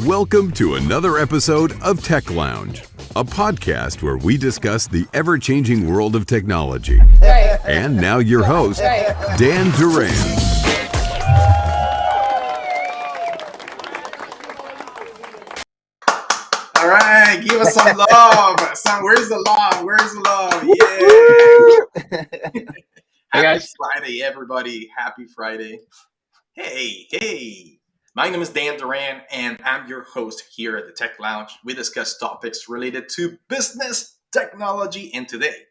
Welcome to another episode of Tech Lounge, a podcast where we discuss the ever-changing world of technology. And now your host, Dan Duran. All right, give us some love. Where's the love? Where's the love? Yeah. Happy Friday, everybody. Happy Friday. Hey. My name is Dan Duran, and I'm your host here at the Tech Lounge. We discuss topics related to business, technology, and today,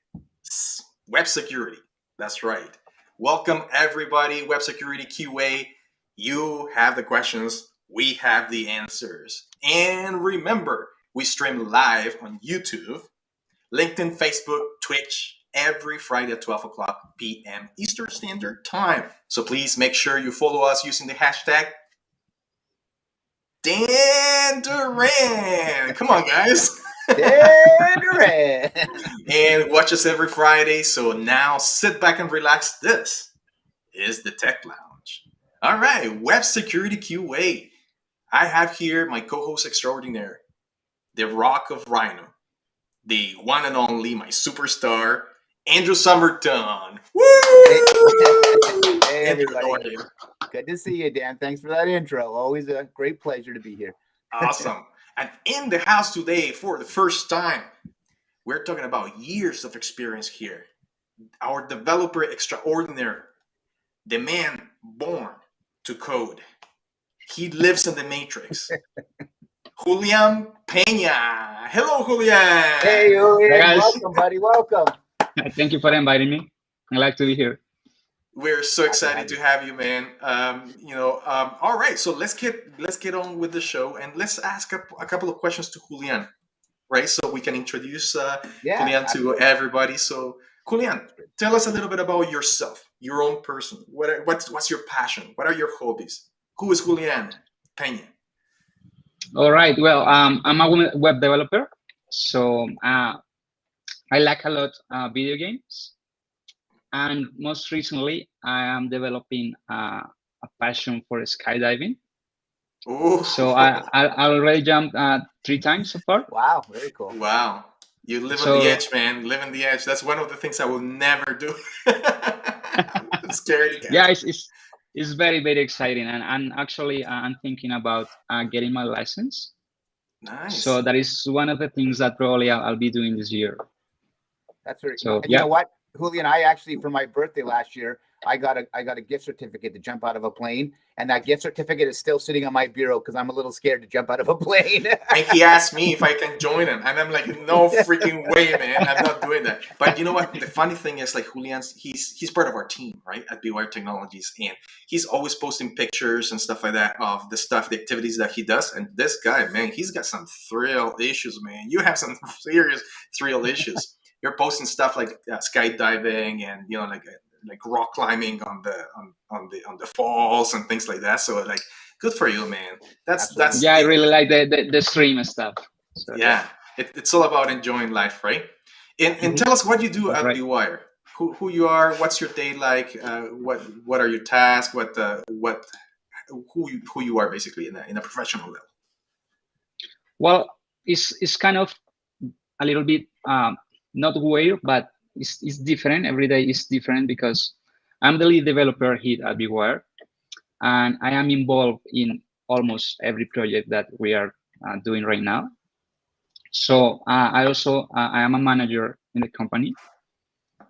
web security. That's right. Welcome, everybody. Web security QA. You have the questions. We have the answers. And remember, we stream live on YouTube, LinkedIn, Facebook, Twitch, every Friday at 12 o'clock p.m. Eastern Standard Time. So please make sure you follow us using the hashtag Dan Duran. Come on, guys. Dan Duran. And watch us every Friday. So now sit back and relax. This is the Tech Lounge. All right, web security QA. I have here my co-host extraordinaire, the Rock of Rhino, the one and only, my superstar, Andrew Somerton. Woo! Hey, everybody. Good to see you, Dan. Thanks for that intro. Always a great pleasure to be here. Awesome. And in the house today, for the first time, we're talking about years of experience here. Our developer extraordinaire, the man born to code. He lives in the Matrix. Julian Pena. Hello, Julian. Hey, Julian. Hey, guys. Welcome, buddy. Welcome. Thank you for inviting me. I'm glad to be here. We're so excited to have you, man. All right, so let's get on with the show, and let's ask a couple of questions to Julian, right? So we can introduce Julian to everybody. So, Julian, tell us a little bit about yourself, your own person. What's your passion? What are your hobbies? Who is Julian Pena? All right. Well, I'm a web developer, so I like a lot video games. And most recently, I am developing a passion for skydiving. Ooh. So I already jumped 3 times so far. Wow, very cool. Wow. You live on the edge, man. Live on the edge. That's one of the things I will never do. I'm scared. Yeah, it's very, very exciting. And actually, I'm thinking about getting my license. Nice. So that is one of the things that probably I'll be doing this year. That's very cool. And you know what, Julian, I actually, for my birthday last year, I got a gift certificate to jump out of a plane, and that gift certificate is still sitting on my bureau because I'm a little scared to jump out of a plane. And he asked me if I can join him, and I'm like, no freaking way, man, I'm not doing that. But you know what? The funny thing is, like, Julian's he's part of our team, right, at Bwired Technologies, and he's always posting pictures and stuff like that of the activities that he does. And this guy, man, he's got some thrill issues, man. You have some serious thrill issues. You're posting stuff like skydiving and like rock climbing on the falls and things like that. So like, good for you, man. That's I really like the stream and stuff. So, it's all about enjoying life, right? And tell us what you do at Bwired. Who you are? What's your day like? What are your tasks? Who you are basically in a professional level. Well, it's kind of a little bit. Not weird, but it's different. Every day is different because I'm the lead developer here at Bwired, and I am involved in almost every project that we are doing right now. So I also I am a manager in the company.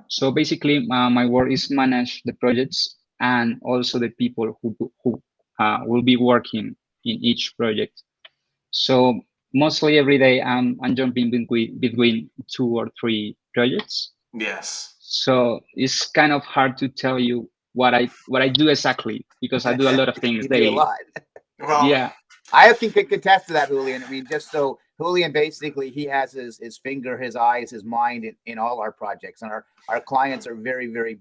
So basically, my work is manage the projects and also the people who will be working in each project. So mostly every day I'm jumping between 2 or 3 projects. Yes. So it's kind of hard to tell you what I do exactly because I do a lot of things daily. A lot. Well, yeah. I can contest to that, Julian. I mean, just so Julian, basically, he has his finger, his eyes, his mind in all our projects, and our clients are very, very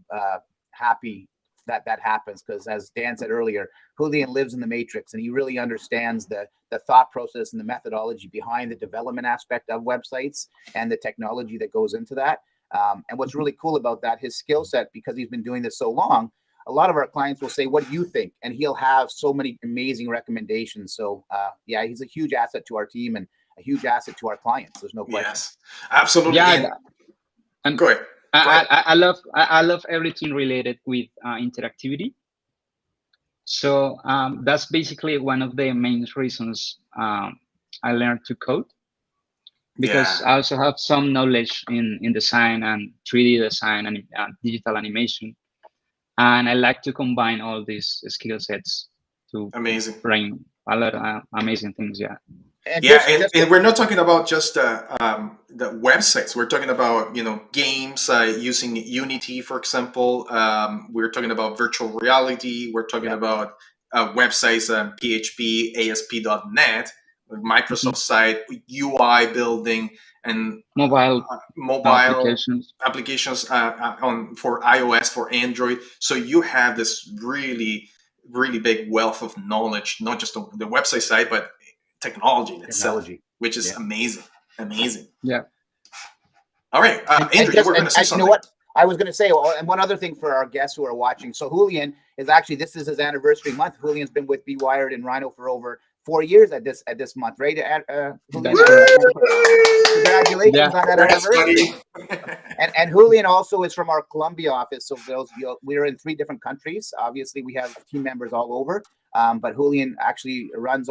happy that happens because, as Dan said earlier, Julian lives in the Matrix and he really understands the thought process and the methodology behind the development aspect of websites and the technology that goes into that. And what's really cool about that, his skill set, because he's been doing this so long, a lot of our clients will say, what do you think? And he'll have so many amazing recommendations. So yeah, he's a huge asset to our team and a huge asset to our clients. There's no question. Yes, absolutely. Yeah, and go ahead. I love everything related with interactivity. So that's basically one of the main reasons I learned to code, because I also have some knowledge in design and 3D design and digital animation, and I like to combine all these skill sets to bring a lot of amazing things. Yeah. And we're not talking about just the websites. We're talking about, games using Unity, for example. We're talking about virtual reality. We're talking about websites, PHP, ASP.NET, Microsoft side, UI building, and mobile applications for iOS, for Android. So you have this really, really big wealth of knowledge, not just on the website side, but technology itself, which is amazing. Yeah. All right, Andrew, you were going to say something. You know what? I was going to say, and one other thing for our guests who are watching. So Julian is actually, this is his anniversary month. Julian's been with Bwired and Rhino for over 4 years at this month, right? Congratulations on that anniversary. And Julian also is from our Colombia office. So we're in 3 different countries. Obviously, we have team members all over. But Julian actually runs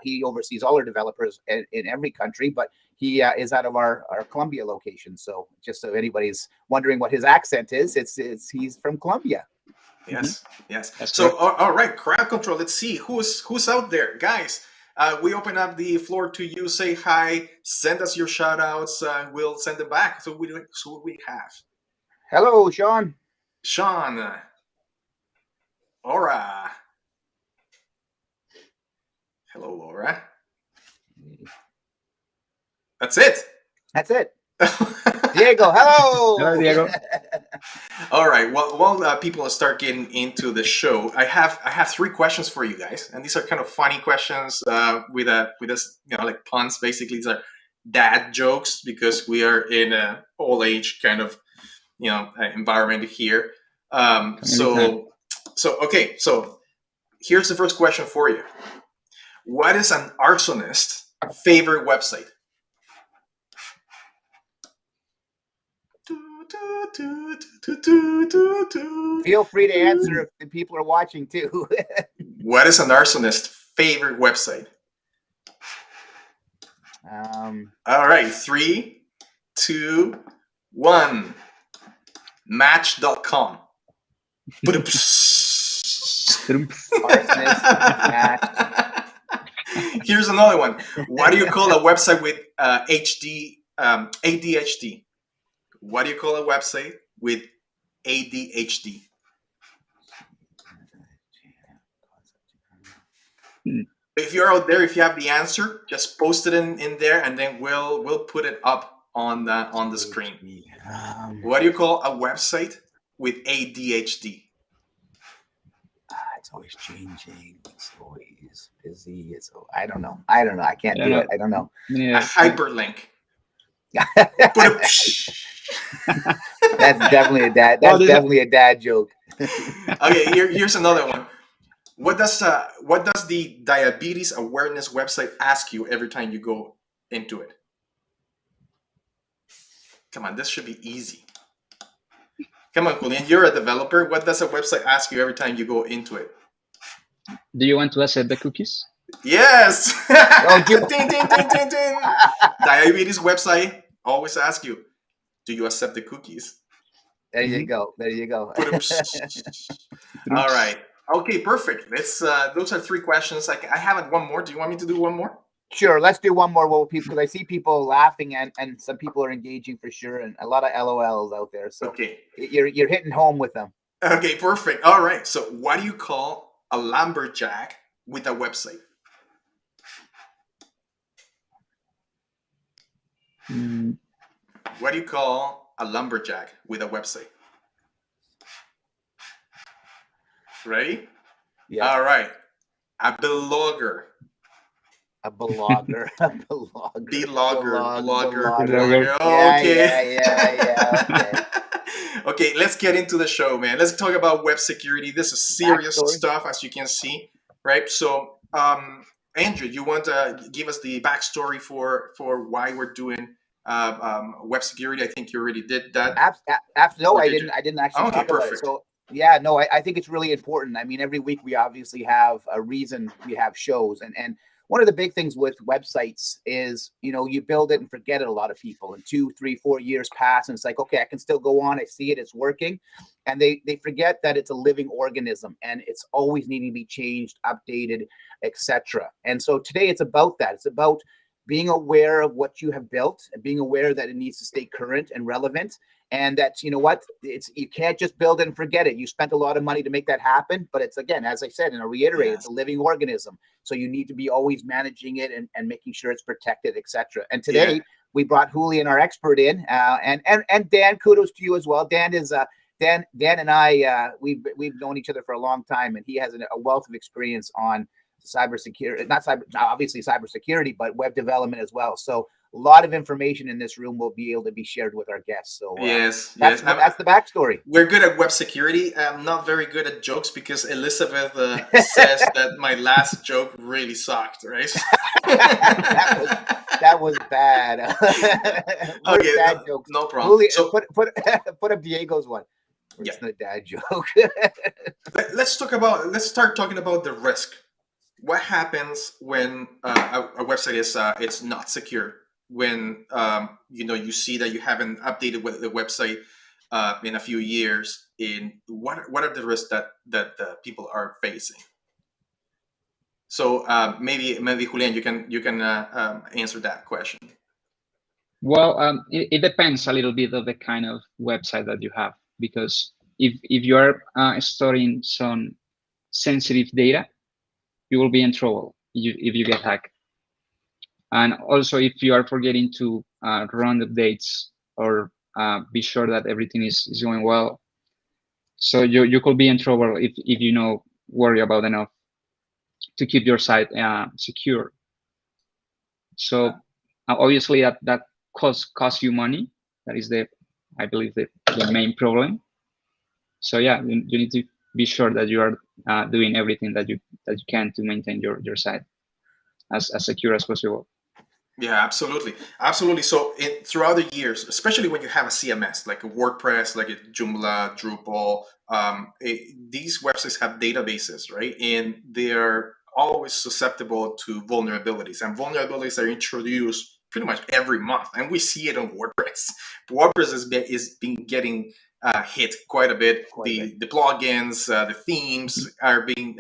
he oversees all our developers in every country, but he is out of our Colombia location. So just so anybody's wondering what his accent is, he's from Colombia. Yes, yes. So, all right, crowd control. Let's see who's out there, guys. We open up the floor to you. Say hi. Send us your shout outs. We'll send them back. So we have. Hello, Sean. Sean. Laura. Hello, Laura. That's it. Diego, hello. Hello, Diego. All right. Well, while people start getting into the show, I have 3 questions for you guys, and these are kind of funny questions with us, like puns. Basically, these are dad jokes because we are in a old age kind of environment here. So here's the first question for you. What is an arsonist's favorite website? Feel free to answer if the people are watching too. What is an arsonist's favorite website? All right, 3, 2, 1. Match.com. Here's another one. What do you call a website with ADHD? What do you call a website with ADHD? If you're out there, if you have the answer, just post it in there, and then we'll put it up on the screen. What do you call a website with ADHD? It's always changing. It's always busy. I don't know. I can't do it. I don't know. Yeah. A hyperlink. That's definitely a dad. That's definitely a dad joke. Okay, here's another one. What does the diabetes awareness website ask you every time you go into it? Come on, this should be easy. Come on, Julian, you're a developer. What does a website ask you every time you go into it? Do you want to accept the cookies? Yes. Oh, ding, ding, ding, ding, ding. Diabetes website always ask you, do you accept the cookies? There you go. All right. Okay, perfect. Let's. Those are 3 questions. I have one more. Do you want me to do one more? Sure. Let's do one more. Because I see people laughing and some people are engaging for sure, and a lot of LOLs out there. So okay, you're hitting home with them. Okay, perfect. All right. So what do you call a lumberjack with a website? What do you call a lumberjack with a website? Ready? Yeah. All right. A blogger. A blogger. Blogger. Okay. Yeah. Okay, let's get into the show, man. Let's talk about web security. This is serious Backstory. stuff, as you can see, right? So, Andrew, you want to give us the backstory for why we're doing web security? I think you already did that. No, Or I did you? didn't. I didn't actually Okay, talk about it. perfect. So yeah, no, I think it's really important. I mean, every week we obviously have a reason we have shows, and one of the big things with websites is, you know, you build it and forget it. A lot of people, and 2, 3, 4 years pass, and it's like, okay, I can still go on. I see it, it's working, and they forget that it's a living organism and it's always needing to be changed, updated, etc. And so today it's about that. It's about being aware of what you have built and being aware that it needs to stay current and relevant, and that, you know what, it's, you can't just build it and forget it. You spent a lot of money to make that happen, but it's, again, as I said, and I reiterate, it's a living organism, so you need to be always managing it and making sure it's protected, etc. And today we brought Julian, our expert, in, and Dan, kudos to you as well. Dan is Dan and I, we've known each other for a long time, and he has a wealth of experience on cybersecurity, obviously cybersecurity, but web development as well. So a lot of information in this room will be able to be shared with our guests. So that's the backstory. We're good at web security. I'm not very good at jokes because Elizabeth says that my last joke really sucked, right? that was bad. Okay, bad jokes. No problem. Julian, So put up Diego's one. Yeah. It's not a dad joke. Let's start talking about the risk. What happens when a website is it's not secure? When you see that you haven't updated the website in a few years. What are the risks that people are facing? So maybe Julian, you can answer that question. Well, it depends a little bit of the kind of website that you have, because if you are storing some sensitive data, you will be in trouble if you get hacked. And also, if you are forgetting to run updates or be sure that everything is going well, so you could be in trouble if you worry about enough to keep your site secure. So obviously that costs you money. That is I believe the main problem. So yeah, you need to be sure that you are doing everything that you can to maintain your site as secure as possible. Yeah, absolutely. So throughout the years, especially when you have a CMS like a WordPress, like a Joomla, Drupal, these websites have databases, right? And they're always susceptible to vulnerabilities, and vulnerabilities are introduced pretty much every month, and we see it on WordPress. WordPress is been getting hit quite a bit. The plugins, the themes are being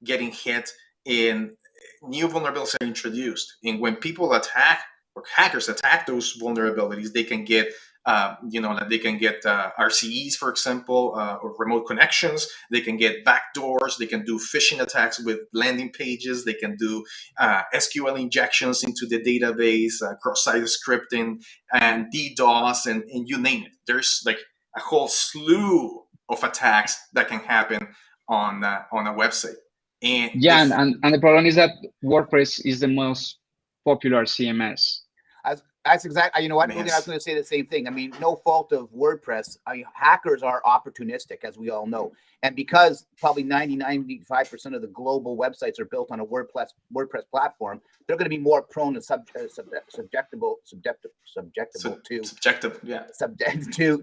getting hit, and new vulnerabilities are introduced. And when people attack, or hackers attack those vulnerabilities, they can get RCEs, for example, or remote connections. They can get backdoors. They can do phishing attacks with landing pages. They can do SQL injections into the database, cross-site scripting, and DDoS, and you name it. There's like a whole slew of attacks that can happen on a website. And the problem is that WordPress is the most popular CMS. That's exactly, you know what, Julian, I was going to say the same thing. I mean, no fault of WordPress. Hackers are opportunistic, as we all know. And because probably 95% of the global websites are built on a WordPress platform, they're going to be more prone to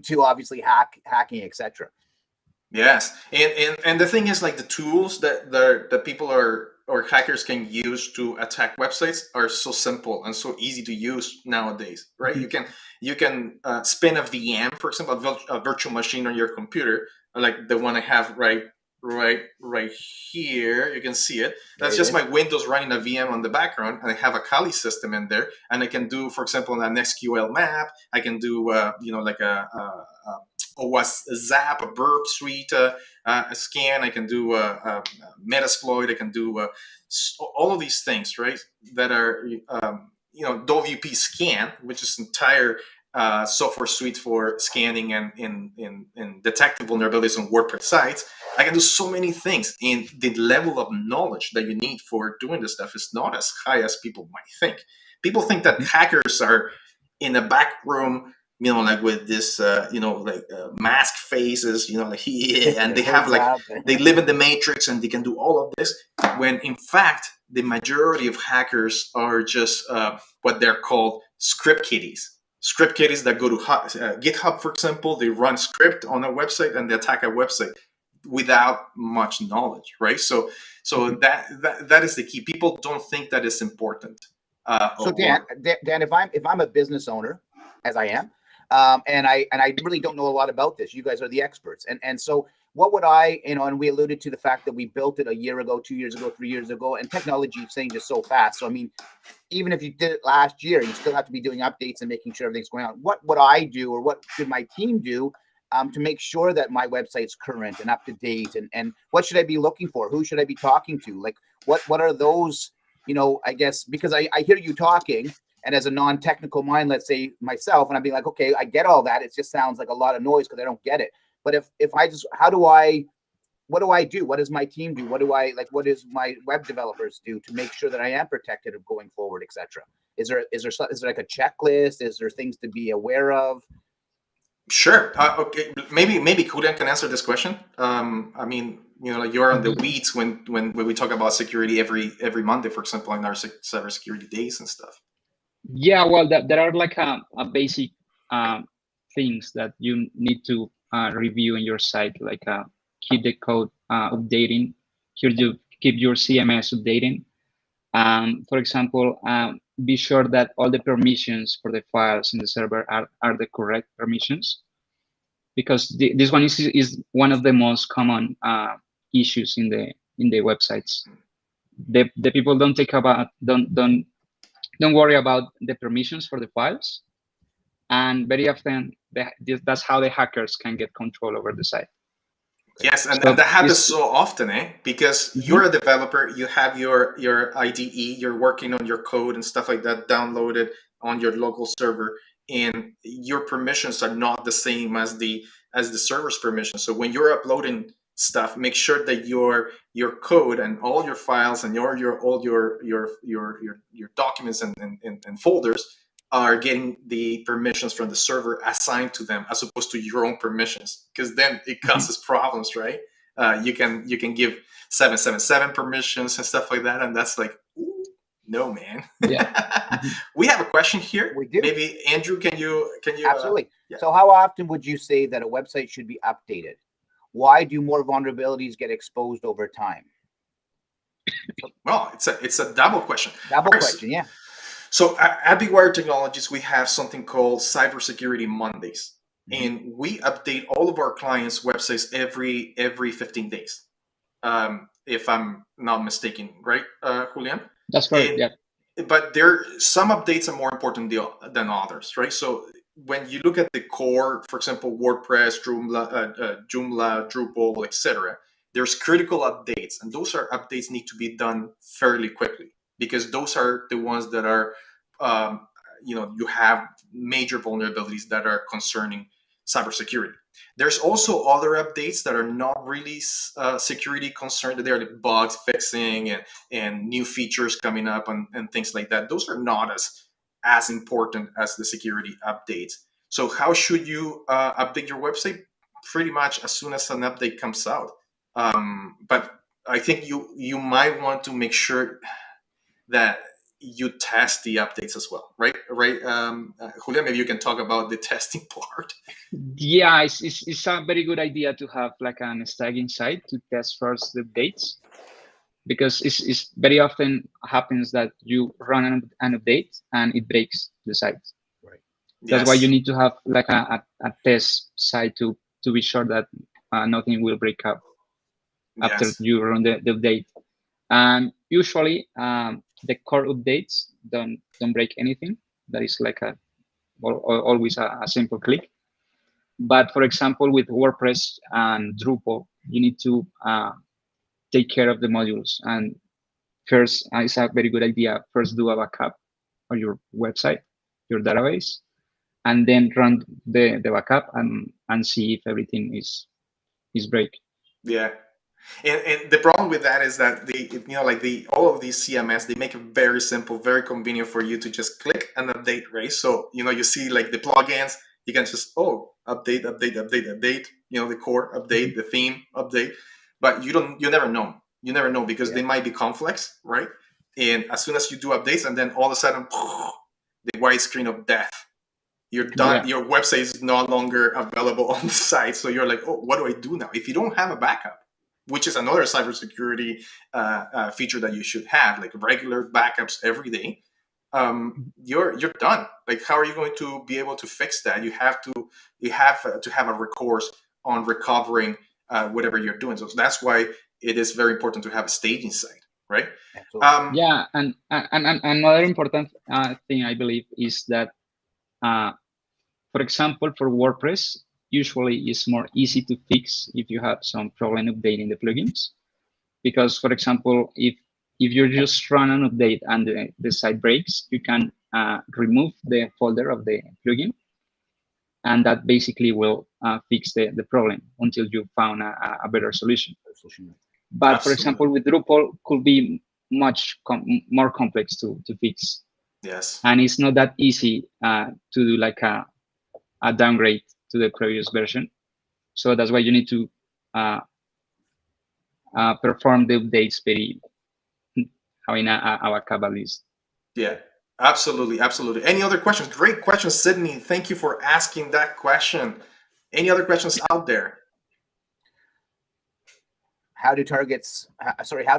to obviously hacking, etc. Yes, and the thing is, like, the tools that people or hackers can use to attack websites are so simple and so easy to use nowadays, right? Mm-hmm. You can spin a VM, for example, a virtual machine on your computer, like the one I have right here. You can see it. That's just my Windows running a VM on the background, and I have a Kali system in there, and I can do, for example, an SQL map. I can do like a Zap, a Burp Suite, a scan. I can do a Metasploit. I can do all of these things, right? That are WP Scan, which is entire software suite for scanning and detecting vulnerabilities on WordPress sites. I can do so many things, and the level of knowledge that you need for doing this stuff is not as high as people might think. People think that hackers are in a back room, like with this, mask faces, like, yeah, and they have Exactly. they live in the matrix and they can do all of this, when in fact the majority of hackers are just what they're called script kiddies. Script kiddies that go to GitHub, for example, they run script on a website and they attack a website without much knowledge, right? So that is the key. People don't think that is important. So Dan, if I'm a business owner, as I am, and I really don't know a lot about this, you guys are the experts, and so what would I, and we alluded to the fact that we built it a year ago, 2 years ago, 3 years ago, and technology changes so fast. So I mean, even if you did it last year, you still have to be doing updates and making sure everything's going on. What would I do, or what should my team do to make sure that my website's current and up to date? And what should I be looking for? Who should I be talking to? Like, what are those, I guess, because I hear you talking, and as a non-technical mind, let's say myself, and I'd be like, okay, I get all that. It just sounds like a lot of noise because I don't get it. But if I just, what do I do? What does my team do? What does my web developers do to make sure that I am protected of going forward, etc.? Is there like a checklist? Is there things to be aware of? Sure. Okay. Maybe Julian can answer this question. I mean, you're on the weeds when we talk about security every Monday, for example, in our cybersecurity days and stuff. Yeah, well, there are like a basic things that you need to review in your site, like keep the code updating, keep your CMS updating. For example, be sure that all the permissions for the files in the server are the correct permissions, because this one is one of the most common issues in the websites. The people don't worry about the permissions for the files, and very often that's how the hackers can get control over the site. Yes, and that happens so often, because you're a developer, you have your IDE, you're working on your code and stuff like that downloaded on your local server, and your permissions are not the same as the server's permissions. So when you're uploading stuff, make sure that your code and all your files and all your documents and folders are getting the permissions from the server assigned to them, as opposed to your own permissions, because then it causes problems, right? You can give 777 permissions and stuff like that, and that's like, ooh, no, man. Yeah. We have a question here. We do. Maybe Andrew, can you? Absolutely. So how often would you say that a website should be updated? Why do more vulnerabilities get exposed over time? Well, it's a double question. Question, yeah. So at Bwired Technologies, we have something called Cybersecurity Mondays, and we update all of our clients' websites every 15 days, if I'm not mistaken, right, Julian? That's correct. Yeah. But some updates are more important than others, right? So when you look at the core, for example, WordPress, Joomla, Drupal, etc., there's critical updates, and those updates need to be done fairly quickly, because those are the ones that are, you have major vulnerabilities that are concerning cybersecurity. There's also other updates that are not really security concerned. They're like bugs fixing and new features coming up and things like that. Those are not as important as the security updates. So how should you update your website? Pretty much as soon as an update comes out. But I think you might want to make sure that you test the updates as well, right? Julian, maybe you can talk about the testing part. Yeah, it's a very good idea to have like an staging site to test first the updates, because it's very often happens that you run an update and it breaks the site. Right. That's why you need to have like a test site to be sure that nothing will break up after you run the update. And usually the core updates don't break anything. That is like always a simple click. But for example, with WordPress and Drupal, you need to take care of the modules. And first, it's a very good idea. First, do a backup of your website, your database, and then run the backup and see if everything is break. Yeah. And the problem with that is that all of these CMS, they make it very simple, very convenient for you to just click and update, right? So you see like the plugins, You can just update, the core update, the theme update, but you never know. You never know because they might be complex, right? And as soon as you do updates, and then all of a sudden, the white screen of death. You're done. Your website is no longer available on the site. So you're like, oh, what do I do now? If you don't have a backup, which is another cybersecurity feature that you should have, like regular backups every day, you're done. Like, how are you going to be able to fix that? You have to have a recourse on recovering whatever you're doing. So that's why it is very important to have a staging site, right? Yeah, and another important thing I believe is that, for example, for WordPress, usually it's more easy to fix if you have some problem updating the plugins. Because, for example, if you just run an update and the site breaks, you can remove the folder of the plugin, and that basically will fix the problem until you found a better solution. But for example, with Drupal, could be much more complex to fix. Yes. And it's not that easy to do like a downgrade to the previous version. So that's why you need to perform the updates very, having a backup at least. Yeah, absolutely. Absolutely. Any other questions? Great question, Sydney. Thank you for asking that question. Any other questions out there? How do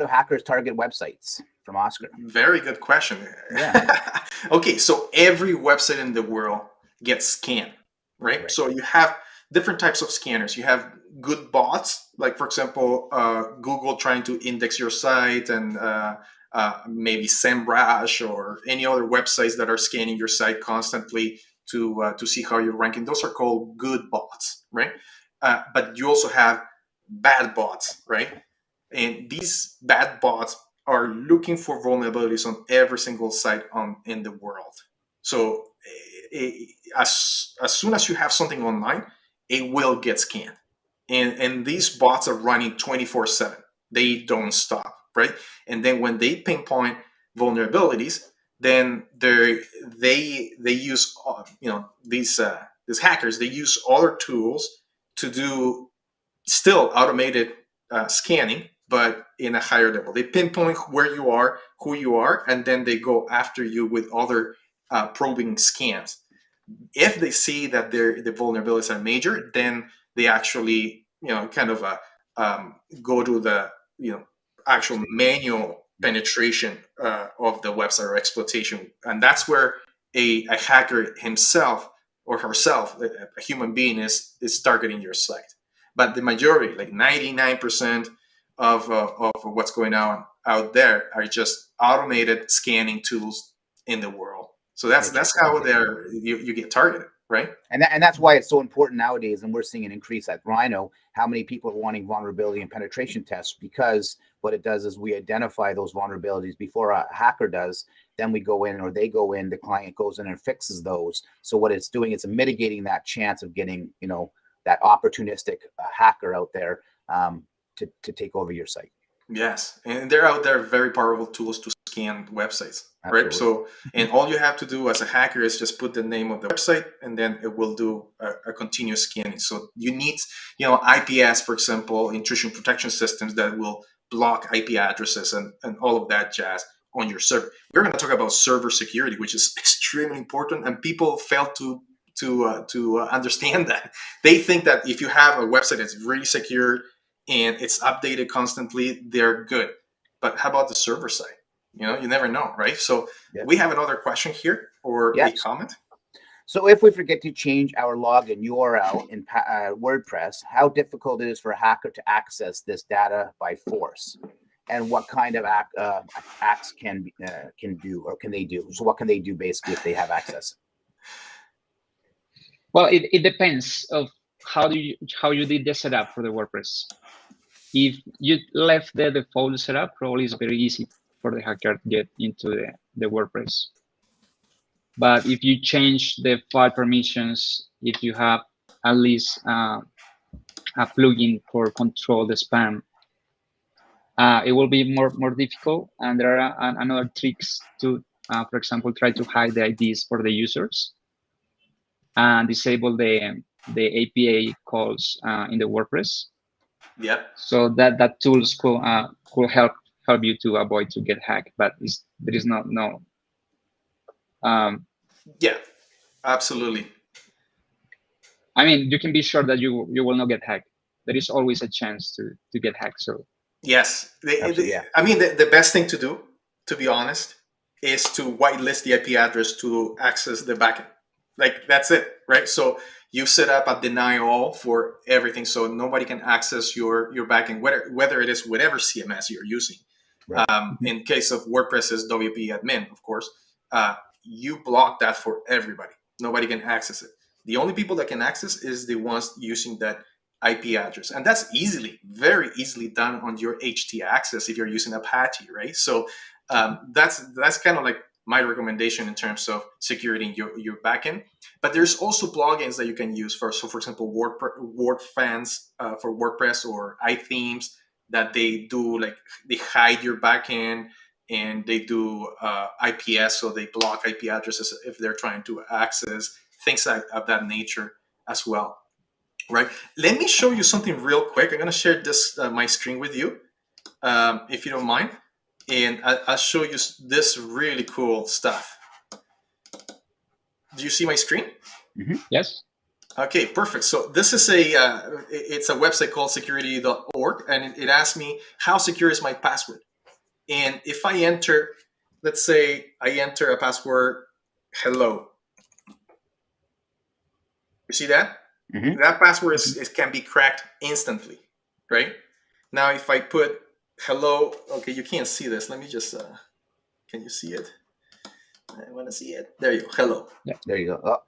hackers target websites? From Oscar. Very good question. Yeah. Okay, so every website in the world gets scanned, right? So you have different types of scanners. You have good bots, like for example, Google trying to index your site, and maybe SEMrush or any other websites that are scanning your site constantly to see how you're ranking. Those are called good bots, right? But you also have bad bots, right? And these bad bots are looking for vulnerabilities on every single site in the world. So as soon as you have something online, it will get scanned. And these bots are running 24/7. They don't stop, right? And then when they pinpoint vulnerabilities, then they use these hackers. They use other tools to do still automated scanning, but in a higher level. They pinpoint where you are, who you are, and then they go after you with other probing scans. If they see that the vulnerabilities are major, then they actually go to the actual manual penetration of the website or exploitation, and that's where a hacker himself or herself, a human being, is targeting your site. But the majority, like 99% of what's going on out there, are just automated scanning tools in the world. So that's how you get targeted, right? And that's why it's so important nowadays. And we're seeing an increase at Rhino, how many people are wanting vulnerability and penetration tests, because what it does is we identify those vulnerabilities before a hacker does. Then we go in, or they go in, the client goes in and fixes those. So what it's doing, it's mitigating that chance of getting, that opportunistic hacker out there to take over your site. Yes, and they're out there, very powerful tools to scan websites, Absolutely. right? So, and all you have to do as a hacker is just put the name of the website, and then it will do a continuous scanning. So you need, IPS, for example, intrusion protection systems that will block IP addresses and all of that jazz on your server. We're going to talk about server security, which is extremely important, and people fail to understand that. They think that if you have a website that's really secure and it's updated constantly, they're good. But how about the server side? You never know, right? So we have another question here, or a comment. So if we forget to change our login URL in WordPress, how difficult it is for a hacker to access this data by force? And what kind of acts can do, or can they do? So what can they do basically if they have access? Well, it depends of how you did the setup for the WordPress. If you left the default setup, probably it's very easy for the hacker to get into the WordPress. But if you change the file permissions, if you have at least a plugin for control the spam, it will be more difficult. And there are another tricks to, for example, try to hide the IDs for the users. and disable the API calls in the WordPress. Yeah. So that tools could help you to avoid to get hacked, but there is no. Yeah, absolutely. I mean, you can be sure that you will not get hacked. There is always a chance to get hacked. So Yes. Yeah. I mean, the best thing to do, to be honest, is to whitelist the IP address to access the backend. Like, that's it, right? So you set up a deny all for everything, so nobody can access your backend, whether it is whatever CMS you're using. Right. In case of WordPress is WP admin, of course, you block that for everybody. Nobody can access it. The only people that can access is the ones using that IP address, and that's very easily done on your htaccess if you're using Apache, right? So that's kind of like my recommendation in terms of security in your backend. But there's also plugins that you can use so for example, WordFans for WordPress, or iThemes, that they do, like, they hide your backend, and they do IPS, so they block IP addresses if they're trying to access things of that nature as well. Right. Let me show you something real quick. I'm going to share this my screen with you, if you don't mind, and I'll show you this really cool stuff. Do you see my screen? Mm-hmm. yes. Okay, perfect. So this is it's a website called security.org, and it asks me how secure is my password. And if I enter, let's say I enter a password, hello. You see that? Mm-hmm. That password can be cracked instantly, right? Now, if I put hello, okay, you can't see this. Let me just, can you see it? I want to see it. There you go. Hello. Yeah, there you go. Oh.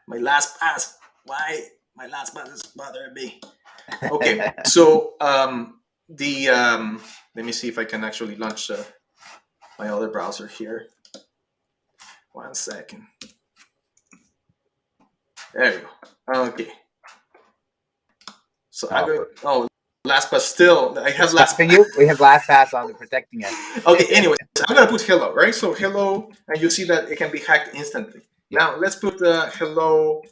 My last pass. Why? My last pass is bothering me. Okay, so let me see if I can actually launch my other browser here. 1 second. There you go. Okay. So I'm going. LastPass still. I have LastPass. You? We have LastPass on the protecting us. Okay. Anyways, I'm gonna put hello, right? So hello, and you see that it can be hacked instantly. Yeah. Now let's put hello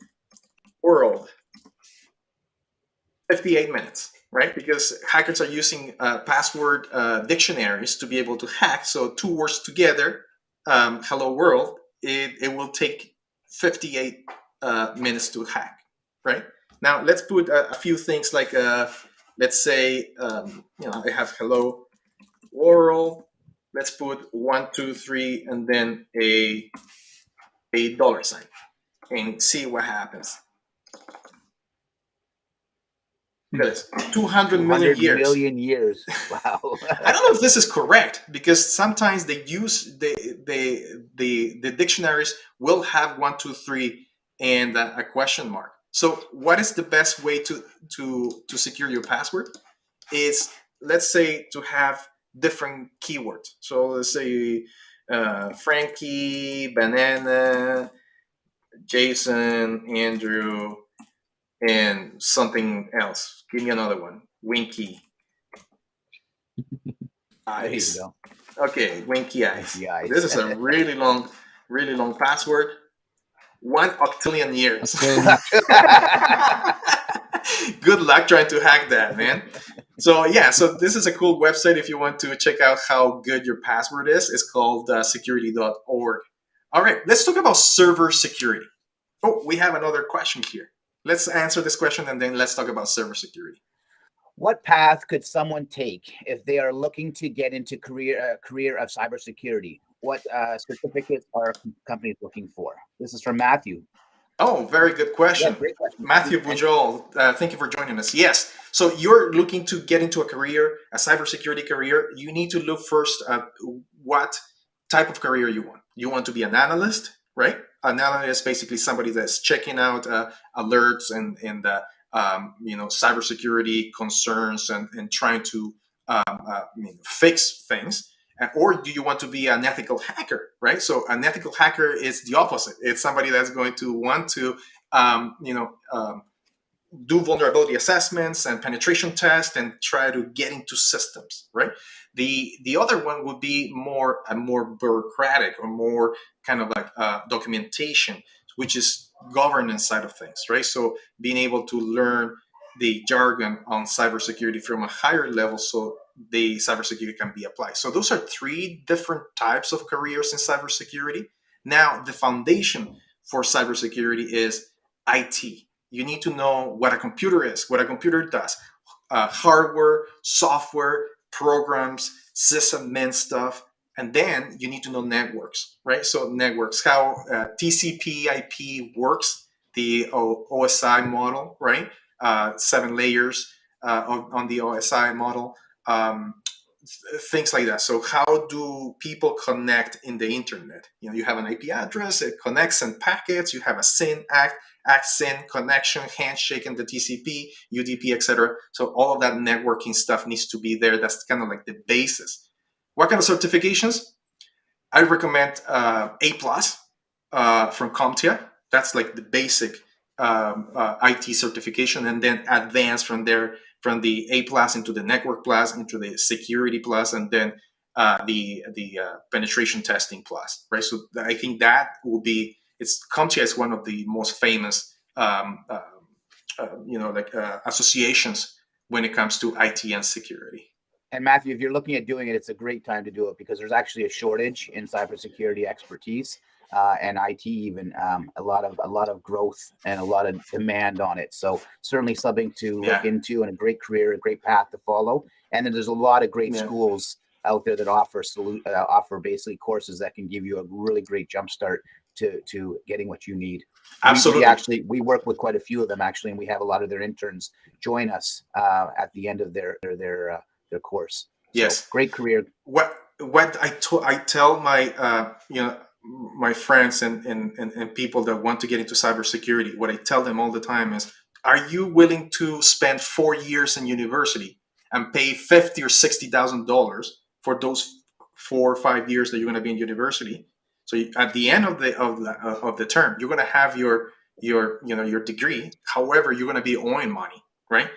world. 58 minutes, right? Because hackers are using password dictionaries to be able to hack. So two words together, hello world, it will take 58 minutes to hack, right? Now let's put a few things like, let's say, I have hello world. Let's put 1, 2, 3, and then a $sign, and see what happens. Look at this, 200 million years. Million years. Wow. I don't know if this is correct, because sometimes they use the dictionaries will have 1, 2, 3 and a question mark. So what is the best way to secure your password? Is, let's say, to have different keywords. So let's say Frankie, banana, Jason, Andrew, and something else. Give me another one. Winky. Eyes. There you go. Okay, winky eyes. Winky eyes. This is a really long password. 1 octillion years. Good luck trying to hack that, man. So yeah, so this is a cool website if you want to check out how good your password is. It's called security.org. All right, let's talk about server security. Oh, we have another question here. Let's answer this question, and then let's talk about server security. What path could someone take if they are looking to get into career of cybersecurity? What certificates are companies looking for? This is from Matthew. Oh, very good question. Yeah, great question. Matthew Bujol, thank you for joining us. Yes, so you're looking to get into a cybersecurity career. You need to look first at what type of career you want. You want to be an analyst, right? An analyst is basically somebody that's checking out alerts and cybersecurity concerns and trying to fix things. Or do you want to be an ethical hacker, right? So an ethical hacker is the opposite. It's somebody that's going to want to do vulnerability assessments and penetration tests and try to get into systems, right? The other one would be more bureaucratic, or more kind of like documentation, which is governance side of things, right? So being able to learn the jargon on cybersecurity from a higher level so the cybersecurity can be applied. So those are three different types of careers in cybersecurity. Now, the foundation for cybersecurity is IT. You need to know what a computer is, what a computer does, hardware, software, programs, sysadmin stuff, and then you need to know networks, right? So networks, how TCP/IP works, the OSI model, right? 7 layers on the OSI model, things like that. So how do people connect in the internet? You have an IP address, it connects and packets. You have a SYN, ACK-SYN connection, handshake, and the TCP, UDP, etc. So all of that networking stuff needs to be there. That's kind of like the basis. What kind of certifications? I recommend A+ from CompTIA. That's like the basic IT certification, and then advance from there, from the A+ into the Network Plus, into the Security Plus, and then the penetration testing plus, right? So I think that will be, CompTIA is one of the most famous associations when it comes to IT and security. And Matthew, if you're looking at doing it, it's a great time to do it because there's actually a shortage in cybersecurity expertise and IT, even a lot of growth and a lot of demand on it. So certainly something to look into, and a great career, a great path to follow. And then there's a lot of great schools out there that offer basically courses that can give you a really great jumpstart to getting what you need. Absolutely. We work with quite a few of them actually, and we have a lot of their interns join us at the end of their course. Yes, so, great career. What I tell my my friends and people that want to get into cybersecurity, what I tell them all the time is, are you willing to spend 4 years in university and pay $50,000 or $60,000 for those 4 or 5 years that you're going to be in university? So at the end of the term, you're going to have your degree. However, you're going to be owing money, right?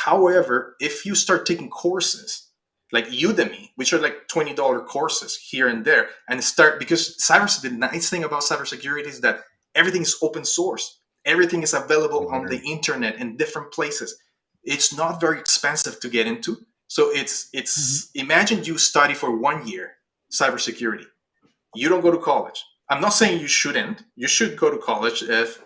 However, if you start taking courses like Udemy, which are like $20 courses here and there, and because the nice thing about cybersecurity is that everything is open source. Everything is available on the internet in different places. It's not very expensive to get into. So imagine you study for 1 year cybersecurity. You don't go to college. I'm not saying you shouldn't. You should go to college if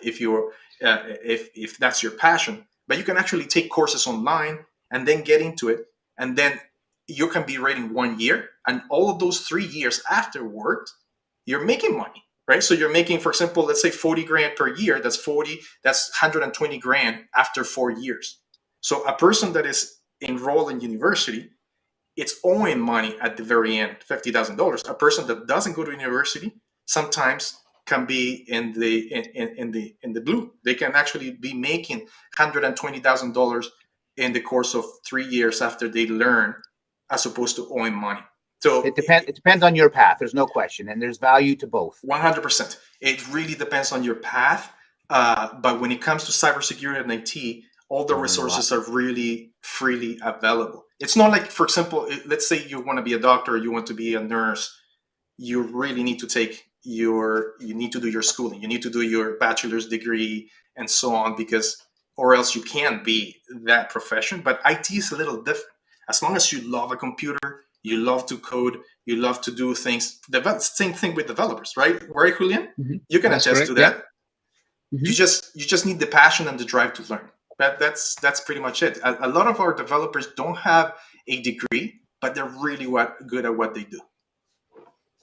that's your passion. But you can actually take courses online and then get into it. And then you can be ready in 1 year. And all of those 3 years afterward, you're making money, right? So you're making, for example, let's say 40 grand per year. That's 120 grand after 4 years. So a person that is enrolled in university, it's owing money at the very end, $50,000. A person that doesn't go to university sometimes can be in the blue. They can actually be making $120,000 in the course of 3 years after they learn, as opposed to owing money. So it depends on your path. There's no question, and there's value to both. 100%. It really depends on your path. But when it comes to cybersecurity and IT, all the resources are really freely available. It's not like, for example, let's say you want to be a doctor, you want to be a nurse. You really need to do your schooling. You need to do your bachelor's degree and so on, or else you can't be that profession. But IT is a little different. As long as you love a computer, you love to code, you love to do things. Same thing with developers, right? Right, Julian? Mm-hmm. You can attest to that. Yeah. Mm-hmm. You just need the passion and the drive to learn. That's pretty much it. A lot of our developers don't have a degree, but they're really good at what they do.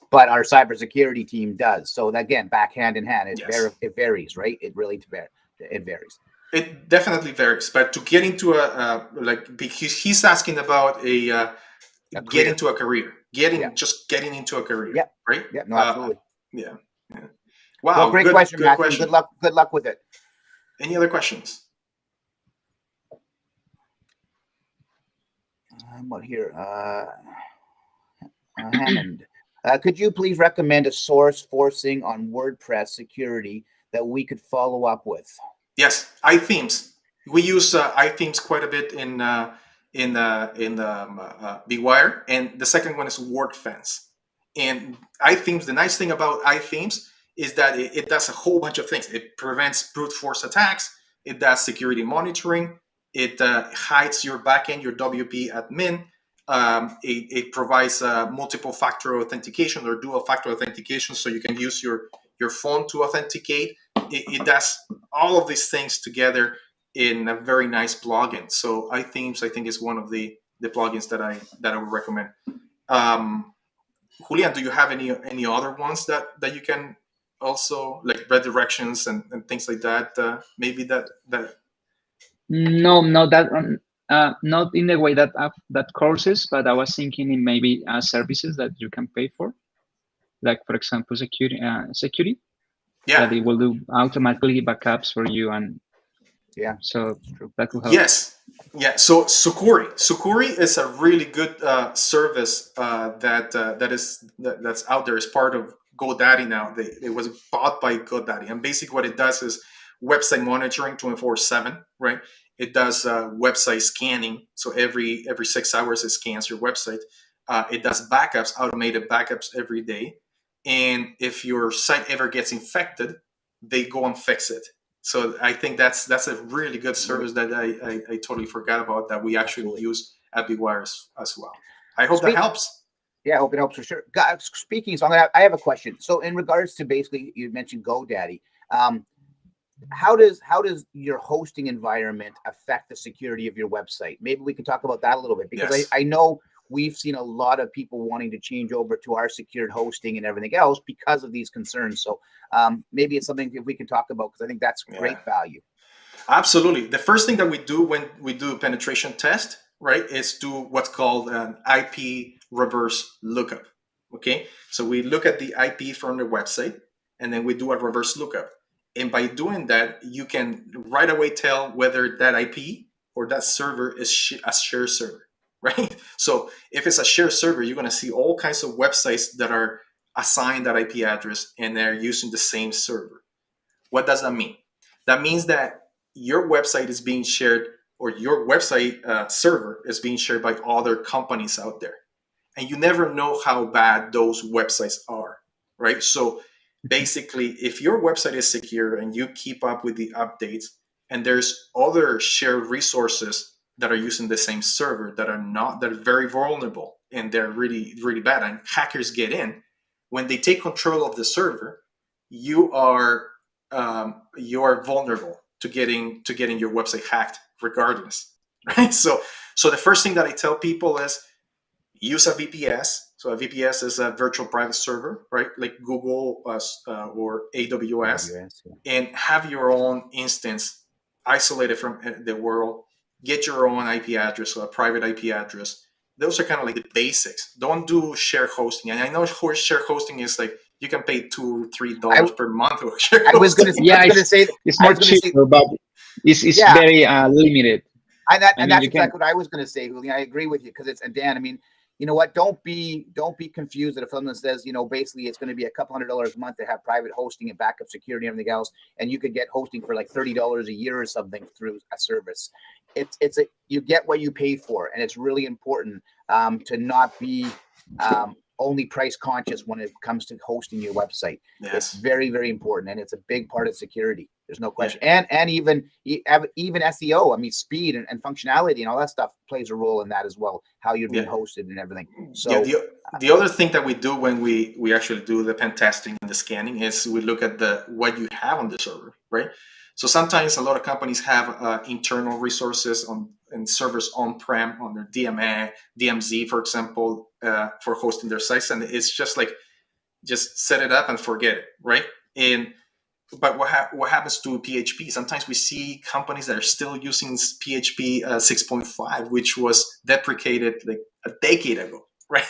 But our cybersecurity team does. So again, back hand in hand. It varies, right? It really varies. It definitely varies. But to get into because he's asking about get into a career, just getting into a career, right? Yeah, no, absolutely. Yeah. Wow, well, great question, Matthew. Question. Good luck with it. Any other questions? What here? Hammond. Could you please recommend a source forcing on WordPress security that we could follow up with? Yes, iThemes. We use iThemes quite a bit in Bwired, and the second one is WordFence. And iThemes, the nice thing about iThemes is that it does a whole bunch of things. It prevents brute force attacks. It does security monitoring. It hides your backend, your WP admin. It provides multiple factor authentication or dual factor authentication, so you can use your phone to authenticate. It does all of these things together in a very nice plugin. So iThemes, I think, is one of the plugins that I would recommend. Julian, do you have any other ones that you can also, like redirections and things like that? Maybe that. No, not in the way that courses, but I was thinking in maybe services that you can pay for, like for example security. Yeah. That it will do automatically backups for you, and yeah, so that could help. Yes. Yeah. So Sucuri is a really good service that's out there as part of GoDaddy now. It was bought by GoDaddy, and basically what it does is website monitoring 24/7. Right. It does website scanning. So every 6 hours it scans your website. It does backups, automated backups every day. And if your site ever gets infected, they go and fix it. So I think that's a really good service that I totally forgot about, that we actually use at Bwired as well. I hope that helps. Yeah, I hope it helps for sure. Speaking, so I have a question. So in regards to, basically, you mentioned GoDaddy. How does your hosting environment affect the security of your website? Maybe we can talk about that a little bit, because yes. I know we've seen a lot of people wanting to change over to our secured hosting and everything else because of these concerns. So maybe it's something that we can talk about, because I think that's great value. Absolutely. The first thing that we do when we do a penetration test, right, is do what's called an IP reverse lookup. Okay, so we look at the IP from the website, and then we do a reverse lookup. And by doing that, you can right away tell whether that IP or that server is a shared server. Right? So if it's a shared server, you're going to see all kinds of websites that are assigned that IP address and they're using the same server. What does that mean? That means that your website is being shared, or your website server is being shared by other companies out there. And you never know how bad those websites are, right? So basically, if your website is secure and you keep up with the updates, and there's other shared resources that are using the same server that are very vulnerable and they're really, really bad, and hackers get in, when they take control of the server, you are vulnerable to getting your website hacked regardless, right? So the first thing that I tell people is use a VPS. So a VPS is a virtual private server, right? Like Google or AWS, and have your own instance isolated from the world. Get your own IP address, or a private IP address. Those are kind of like the basics. Don't do share hosting. And I know share hosting is like you can pay $2-3 per month for share hosting. I was going to say it's more cheaper, but it's very limited. And that's exactly what I was going to say, Julian. I agree with you, because it's, and Dan, I mean, you know what? Don't be confused that if someone says, basically it's going to be $200 a month to have private hosting and backup security and everything else, and you could get hosting for like $30 a year or something through a service. You get what you pay for, and it's really important to not be only price conscious when it comes to hosting your website. Yes. It's very, very important, and it's a big part of security. There's no question. Yeah. And even SEO, I mean, speed and functionality and all that stuff plays a role in that as well, how you're being hosted and everything. So the other thing that we do when we actually do the pen testing and the scanning is we look at what you have on the server, right? So sometimes a lot of companies have internal resources and servers on-prem on their DMZ, for example, for hosting their sites. And it's just like, just set it up and forget it, right? But what happens to PHP? Sometimes we see companies that are still using PHP 6.5, which was deprecated like a decade ago, right?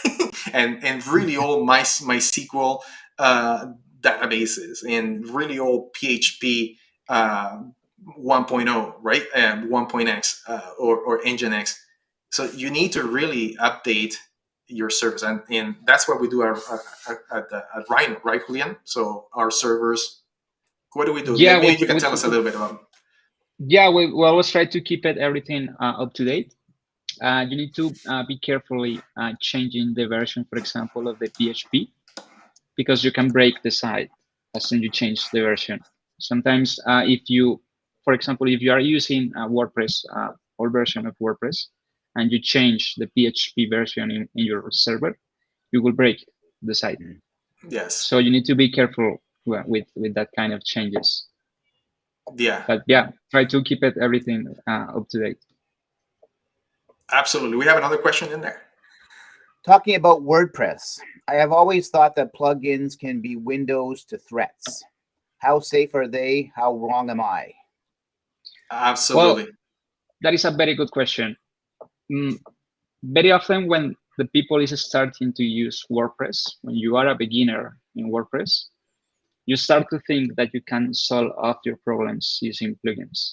and really old MySQL databases, and really old PHP 1.0, right? 1.x or Nginx. So you need to really update your service, and that's what we do at Rhino, right, Julian? So our servers. What do we do? Yeah, maybe you can tell us a little bit about it. Yeah, we always try to keep everything up to date. You need to be carefully changing the version, for example, of the PHP, because you can break the site. as soon as you change the version. Sometimes if you, for example, if you are using a WordPress, old version of WordPress, and you change the PHP version in your server, you will break the site. Yes. So you need to be careful with that kind of changes. Yeah. But yeah, try to keep it everything up to date. Absolutely. We have another question in there. Talking about WordPress, I have always thought that plugins can be windows to threats. How safe are they? How wrong am I? Absolutely. Well, that is a very good question. Very often when the people is starting to use WordPress, when you are a beginner in WordPress, you start to think that you can solve all your problems using plugins.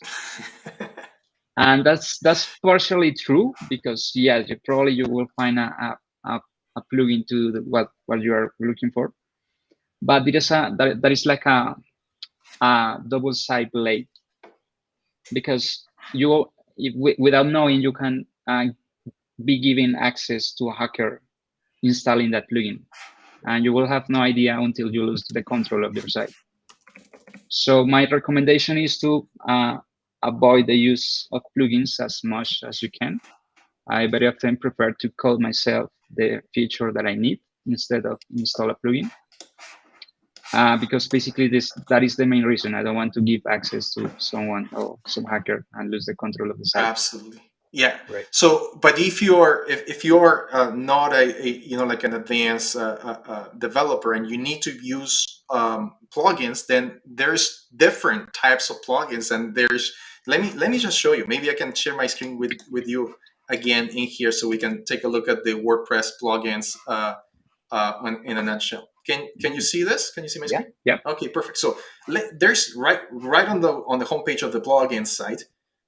And that's partially true, because yes, you will find a plugin to what you are looking for, but it is that is like a double-sided blade, because without knowing, you can be given access to a hacker installing that plugin, and you will have no idea until you lose the control of your site. So my recommendation is to avoid the use of plugins as much as you can. I very often prefer to code myself the feature that I need instead of install a plugin, because basically that is the main reason. I don't want to give access to someone or some hacker and lose the control of the site. Absolutely. Yeah. Right. So, but if you're not a like an advanced developer and you need to use plugins, then there's different types of plugins, and there's let me just show you. Maybe I can share my screen with you again in here so we can take a look at the WordPress plugins in a nutshell. Can you see this? Can you see my screen? Yeah. Okay, perfect. So there's right on the homepage of the plugins site,